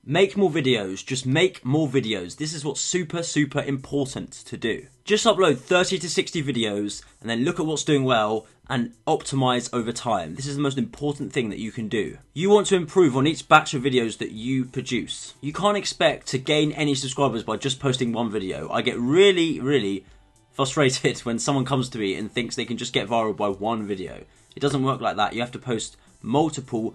Make more videos. Just make more videos. This is what's super important to do. Just upload 30 to 60 videos and then look at what's doing well and optimize over time. This is the most important thing that you can do. You want to improve on each batch of videos that you produce. You can't expect to gain any subscribers by just posting one video. I get really frustrated when someone comes to me and thinks they can just get viral by one video. It doesn't work like that. You have to post multiple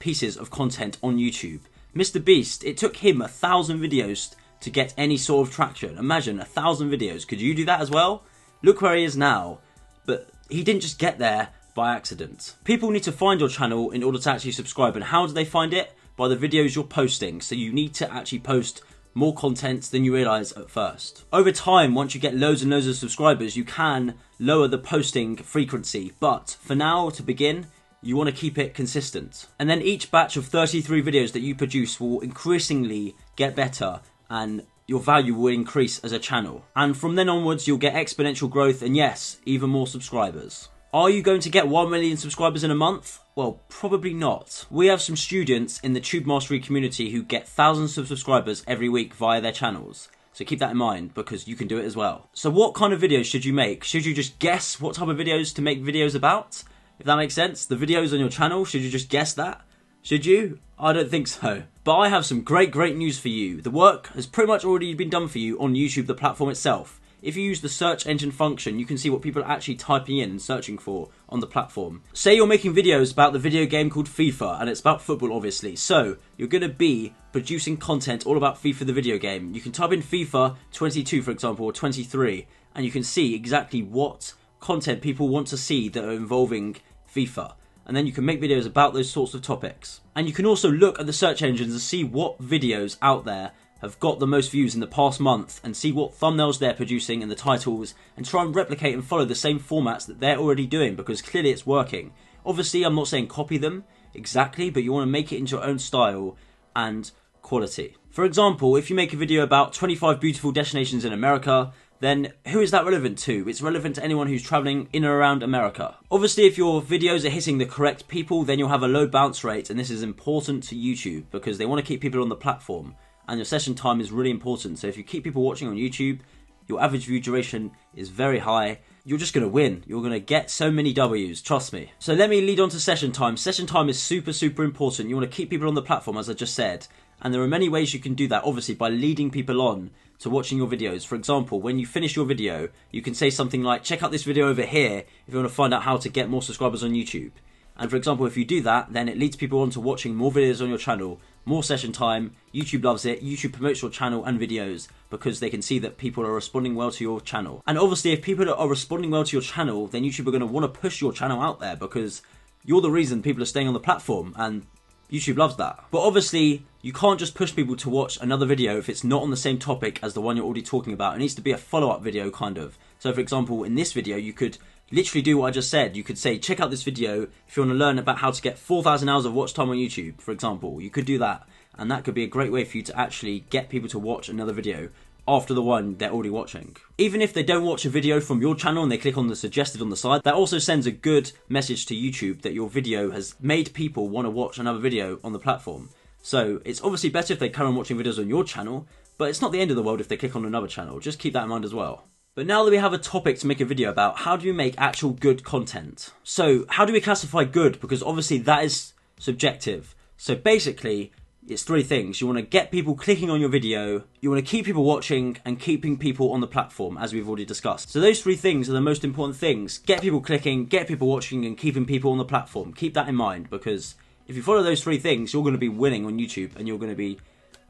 pieces of content on YouTube. Mr. Beast, it took him 1,000 videos to get any sort of traction. Imagine 1,000 videos. Could you do that as well? Look where he is now. But he didn't just get there by accident. People need to find your channel in order to actually subscribe. And how do they find it? By the videos you're posting. So you need to actually post more content than you realise at first. Over time, once you get loads and loads of subscribers, you can lower the posting frequency. But for now, to begin, you want to keep it consistent. And then each batch of 33 videos that you produce will increasingly get better and your value will increase as a channel. And from then onwards, you'll get exponential growth and yes, even more subscribers. Are you going to get 1 million subscribers in a month? Well, probably not. We have some students in the Tube Mastery community who get thousands of subscribers every week via their channels. So keep that in mind because you can do it as well. So what kind of videos should you make? Should you just guess what type of videos to make videos about? If that makes sense, the videos on your channel, should you just guess that? Should you? I don't think so. But I have some great news for you. The work has pretty much already been done for you on YouTube, the platform itself. If you use the search engine function, you can see what people are actually typing in and searching for on the platform. Say you're making videos about the video game called FIFA, and it's about football obviously. So, you're going to be producing content all about FIFA the video game. You can type in FIFA 22 for example, or 23, and you can see exactly what content people want to see that are involving FIFA. And then you can make videos about those sorts of topics. And you can also look at the search engines and see what videos out there have got the most views in the past month and see what thumbnails they're producing and the titles and try and replicate and follow the same formats that they're already doing because clearly it's working. Obviously, I'm not saying copy them exactly, but you want to make it into your own style and quality. For example, if you make a video about 25 beautiful destinations in America, then who is that relevant to? It's relevant to anyone who's travelling in and around America. Obviously, if your videos are hitting the correct people, then you'll have a low bounce rate, and this is important to YouTube because they want to keep people on the platform, and your session time is really important. So if you keep people watching on YouTube, your average view duration is very high, you're just going to win. You're going to get so many W's, trust me. So let me lead on to session time. Session time is super important. You want to keep people on the platform, as I just said, and there are many ways you can do that, obviously, by leading people on to watching your videos. For example, when you finish your video, you can say something like, check out this video over here if you want to find out how to get more subscribers on YouTube. And for example, if you do that, then it leads people on to watching more videos on your channel, more session time. YouTube loves it. YouTube promotes your channel and videos because they can see that people are responding well to your channel. And obviously, if people are responding well to your channel, then YouTube are going to want to push your channel out there because you're the reason people are staying on the platform, and YouTube loves that. But obviously, you can't just push people to watch another video if it's not on the same topic as the one you're already talking about. It needs to be a follow-up video, kind of. So for example, in this video, you could literally do what I just said. You could say, check out this video if you want to learn about how to get 4,000 hours of watch time on YouTube, for example. You could do that, and that could be a great way for you to actually get people to watch another video after the one they're already watching. Even if they don't watch a video from your channel and they click on the suggested on the side, that also sends a good message to YouTube that your video has made people want to watch another video on the platform. So it's obviously better if they carry on watching videos on your channel, but it's not the end of the world if they click on another channel. Just keep that in mind as well. But now that we have a topic to make a video about, how do you make actual good content? So how do we classify good? Because obviously that is subjective. So basically, it's three things. You want to get people clicking on your video, you want to keep people watching, and keeping people on the platform, as we've already discussed. So those three things are the most important things. Get people clicking, get people watching, and keeping people on the platform. Keep that in mind, because if you follow those three things, you're going to be winning on YouTube, and you're going to be,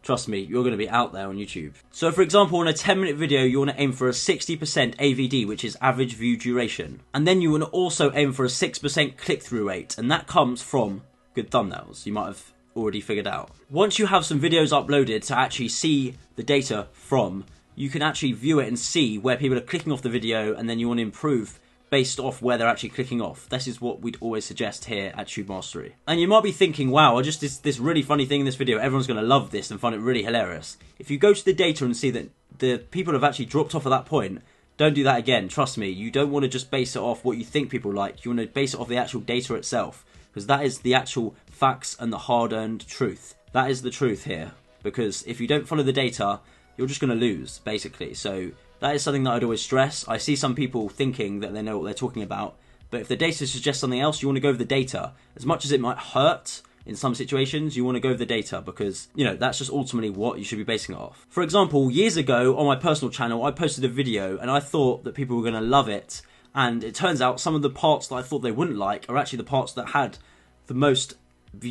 trust me, you're going to be out there on YouTube. So for example, in a 10-minute video, you want to aim for a 60% AVD, which is average view duration. And then you want to also aim for a 6% click-through rate, and that comes from good thumbnails. You might have already figured out. Once you have some videos uploaded to actually see the data from, you can actually view it and see where people are clicking off the video, and then you want to improve based off where they're actually clicking off. This is what we'd always suggest here at Tube Mastery. And you might be thinking, wow, I just did this really funny thing in this video, everyone's going to love this and find it really hilarious. If you go to the data and see that the people have actually dropped off at that point, don't do that again, trust me. You don't want to just base it off what you think people like, you want to base it off the actual data itself, because that is the actual facts and the hard-earned truth. That is the truth here. because if you don't follow the data, you're just going to lose, basically. So that is something that I'd always stress. I see some people thinking that they know what they're talking about, but if the data suggests something else, you want to go with the data. As much as it might hurt in some situations, you want to go with the data because, you know, that's just ultimately what you should be basing it off. For example, years ago on my personal channel, I posted a video and I thought that people were going to love it. And it turns out some of the parts that I thought they wouldn't like are actually the parts that had the most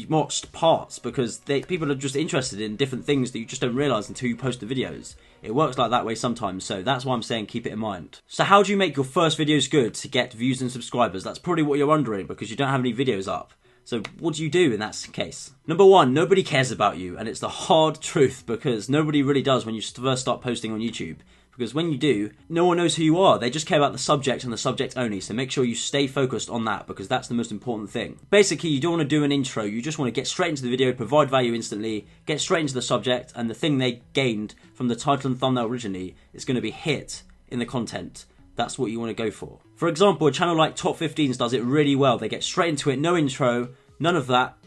watched parts, because people are just interested in different things that you just don't realise until you post the videos. It works like that way sometimes, so that's why I'm saying keep it in mind. So how do you make your first videos good to get views and subscribers? That's probably what you're wondering, because you don't have any videos up. So what do you do in that case? Number one, nobody cares about you, and it's the hard truth, because nobody really does when you first start posting on YouTube. Because when you do, no one knows who you are. They just care about the subject and the subject only. So make sure you stay focused on that, because that's the most important thing. Basically, you don't want to do an intro. You just want to get straight into the video, provide value instantly, get straight into the subject, and the thing they gained from the title and thumbnail originally is going to be hit in the content. That's what you want to go for. For example, a channel like Top 15s does it really well. They get straight into it, no intro, none of that.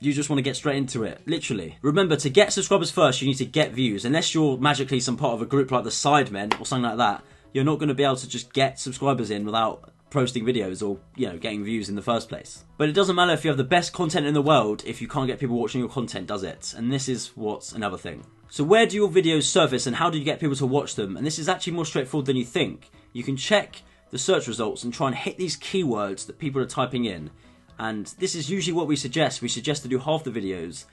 You just want to get straight into it, literally. Remember, to get subscribers first, you need to get views. Unless you're magically some part of a group like the Sidemen or something like that, you're not going to be able to just get subscribers in without posting videos or, you know, getting views in the first place. But it doesn't matter if you have the best content in the world if you can't get people watching your content, does it? And this is what's another thing. So where do your videos surface and how do you get people to watch them? And this is actually more straightforward than you think. You can check the search results and try and hit these keywords that people are typing in. And this is usually what we suggest. We suggest to do half the videos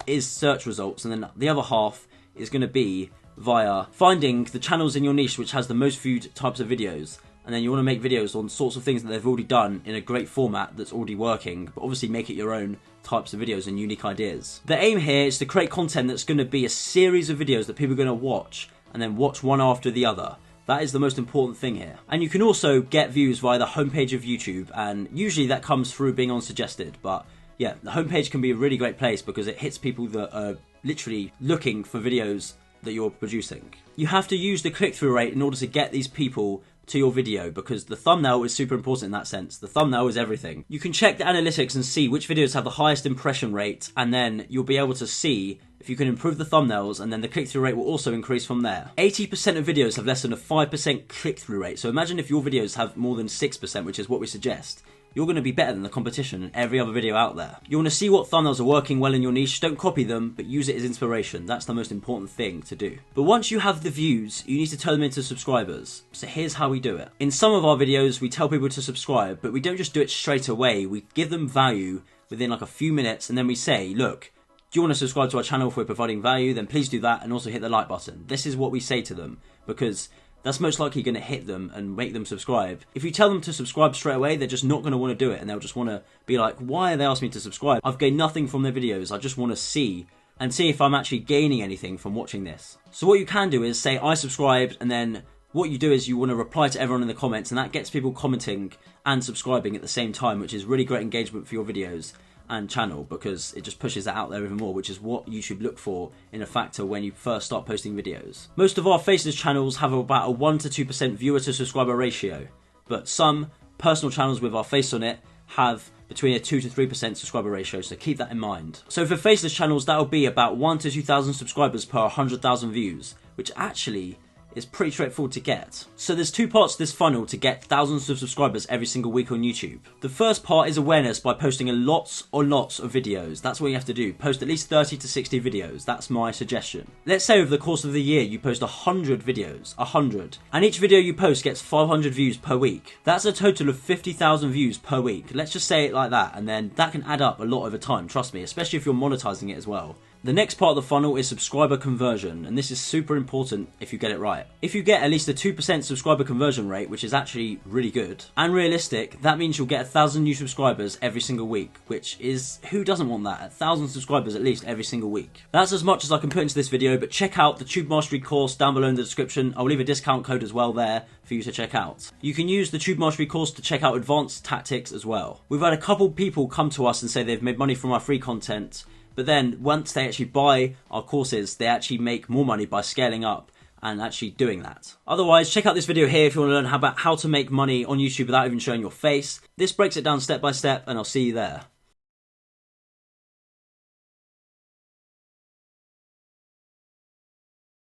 is search results, and then the other half is going to be via finding the channels in your niche which has the most viewed types of videos. And then you want to make videos on sorts of things that they've already done in a great format that's already working, but obviously make it your own types of videos and unique ideas. The aim here is to create content that's going to be a series of videos that people are going to watch, and then watch one after the other. That is the most important thing here. And you can also get views via the homepage of YouTube, and usually that comes through being on suggested. But yeah, the homepage can be a really great place because it hits people that are literally looking for videos that you're producing. You have to use the click-through rate in order to get these people to your video, because the thumbnail is super important in that sense. The thumbnail is everything. You can check the analytics and see which videos have the highest impression rate, and then you'll be able to see if you can improve the thumbnails, and then the click-through rate will also increase from there. 80% of videos have less than a 5% click-through rate, so imagine if your videos have more than 6%, which is what we suggest. You're going to be better than the competition and every other video out there. You want to see what thumbnails are working well in your niche. Don't copy them, but use it as inspiration. That's the most important thing to do. But once you have the views, you need to turn them into subscribers. So here's how we do it. In some of our videos, we tell people to subscribe, but we don't just do it straight away. We give them value within like a few minutes, and then we say, look, do you want to subscribe to our channel if we're providing value? Then please do that, and also hit the like button. This is what we say to them, because that's most likely going to hit them and make them subscribe. If you tell them to subscribe straight away, they're just not going to want to do it, and they'll just want to be like, why are they asking me to subscribe? I've gained nothing from their videos. I just want to see if I'm actually gaining anything from watching this. So what you can do is say, I subscribed, and then what you do is you want to reply to everyone in the comments, and that gets people commenting and subscribing at the same time, which is really great engagement for your videos and channel, because it just pushes it out there even more, which is what you should look for in a factor when you first start posting videos. Most of our faceless channels have about a 1 to 2% viewer to subscriber ratio, but some personal channels with our face on it have between a 2 to 3% subscriber ratio, so keep that in mind. So for faceless channels, that'll be about 1 to 2,000 subscribers per 100,000 views, which actually is pretty straightforward to get. So there's two parts to this funnel to get thousands of subscribers every single week on YouTube. The first part is awareness by posting lots of videos. That's what you have to do. Post at least 30 to 60 videos. That's my suggestion. Let's say over the course of the year you post 100 videos. 100. And each video you post gets 500 views per week. That's a total of 50,000 views per week. Let's just say it like that, and then that can add up a lot over time, trust me, especially if you're monetizing it as well. The next part of the funnel is subscriber conversion, and this is super important if you get it right. If you get at least a 2% subscriber conversion rate, which is actually really good and realistic, that means you'll get 1,000 new subscribers every single week, which is, who doesn't want that? 1,000 subscribers at least every single week. That's as much as I can put into this video, but check out the Tube Mastery course down below in the description. I'll leave a discount code as well there for you to check out. You can use the Tube Mastery course to check out advanced tactics as well. We've had a couple people come to us and say they've made money from our free content, but then once they actually buy our courses, they actually make more money by scaling up and actually doing that. Otherwise, check out this video here if you want to learn about how to make money on YouTube without even showing your face. This breaks it down step by step, and I'll see you there.